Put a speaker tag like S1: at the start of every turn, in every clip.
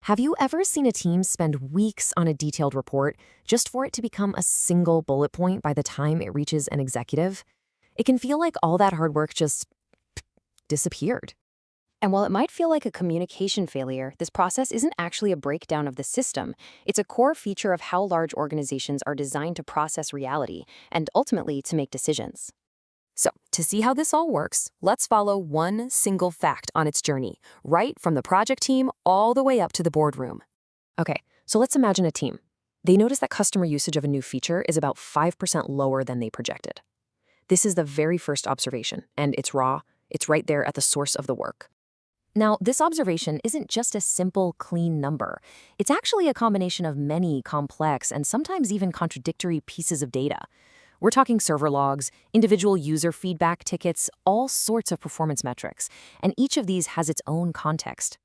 S1: Have you ever seen a team spend weeks on a detailed report just for it to become a single bullet point by the time it reaches an executive? It can feel like all that hard work just disappeared.
S2: And while it might feel like a communication failure, this process isn't actually a breakdown of the system. It's a core feature of how large organizations are designed to process reality and ultimately to make decisions.
S1: So, to see how this all works, let's follow one single fact on its journey, right from the project team all the way up to the boardroom. Okay, so let's imagine a team. They notice that customer usage of a new feature is about 5% lower than they projected. This is the very first observation, and it's raw. It's right there at the source of the work. Now, this observation isn't just a simple, clean number. It's actually a combination of many complex and sometimes even contradictory pieces of data. We're talking server logs, individual user feedback tickets, all sorts of performance metrics, and each of these has its own context.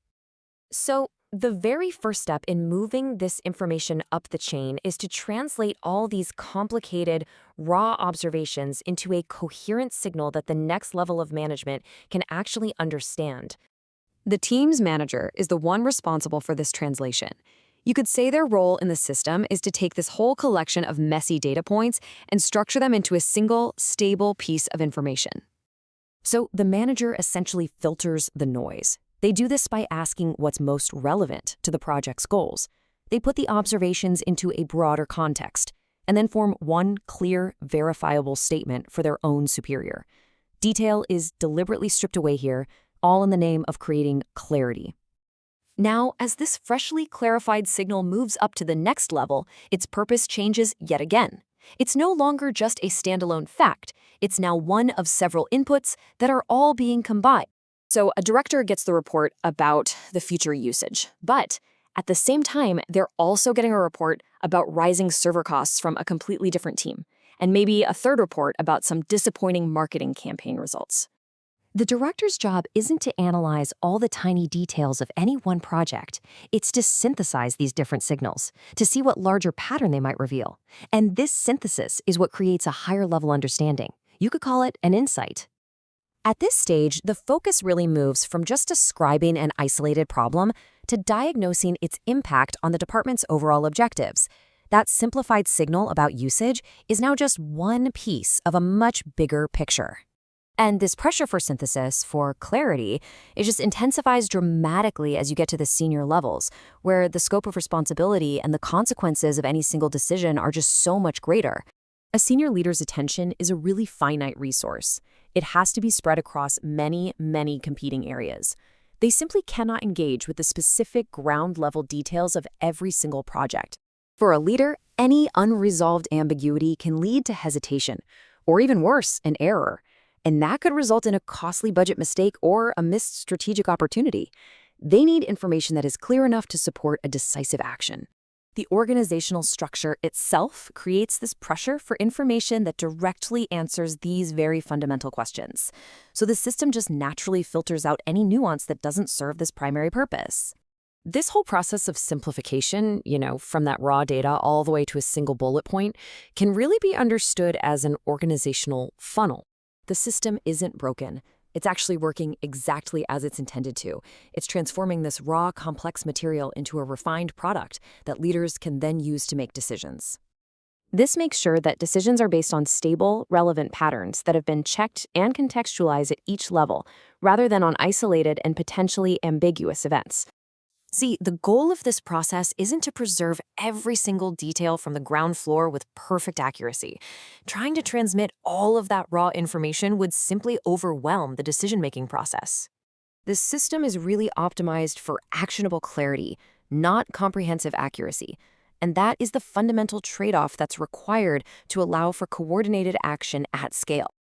S1: So, the very first step in moving this information up the chain is to translate all these complicated, raw observations into a coherent signal that the next level of management can actually understand. The team's manager is the one responsible for this translation. You could say their role in the system is to take this whole collection of messy data points and structure them into a single, stable piece of information. So the manager essentially filters the noise. They do this by asking what's most relevant to the project's goals. They put the observations into a broader context and then form one clear, verifiable statement for their own superior. Detail is deliberately stripped away here, all in the name of creating clarity. Now, as this freshly clarified signal moves up to the next level, its purpose changes yet again. It's no longer just a standalone fact. It's now one of several inputs that are all being combined. So a director gets the report about the future usage, but at the same time, they're also getting a report about rising server costs from a completely different team, and maybe a third report about some disappointing marketing campaign results. The director's job isn't to analyze all the tiny details of any one project. It's to synthesize these different signals, to see what larger pattern they might reveal. And this synthesis is what creates a higher level understanding. You could call it an insight. At this stage, the focus really moves from just describing an isolated problem to diagnosing its impact on the department's overall objectives. That simplified signal about usage is now just one piece of a much bigger picture. And this pressure for synthesis, for clarity, it just intensifies dramatically as you get to the senior levels, where the scope of responsibility and the consequences of any single decision are just so much greater. A senior leader's attention is a really finite resource. It has to be spread across many, many competing areas. They simply cannot engage with the specific ground-level details of every single project. For a leader, any unresolved ambiguity can lead to hesitation, or even worse, an error. And that could result in a costly budget mistake or a missed strategic opportunity. They need information that is clear enough to support a decisive action. The organizational structure itself creates this pressure for information that directly answers these very fundamental questions. So the system just naturally filters out any nuance that doesn't serve this primary purpose. This whole process of simplification, from that raw data all the way to a single bullet point, can really be understood as an organizational funnel. The system isn't broken. It's actually working exactly as it's intended to. It's transforming this raw, complex material into a refined product that leaders can then use to make decisions. This makes sure that decisions are based on stable, relevant patterns that have been checked and contextualized at each level, rather than on isolated and potentially ambiguous events. See, the goal of this process isn't to preserve every single detail from the ground floor with perfect accuracy. Trying to transmit all of that raw information would simply overwhelm the decision-making process. This system is really optimized for actionable clarity, not comprehensive accuracy. And that is the fundamental trade-off that's required to allow for coordinated action at scale.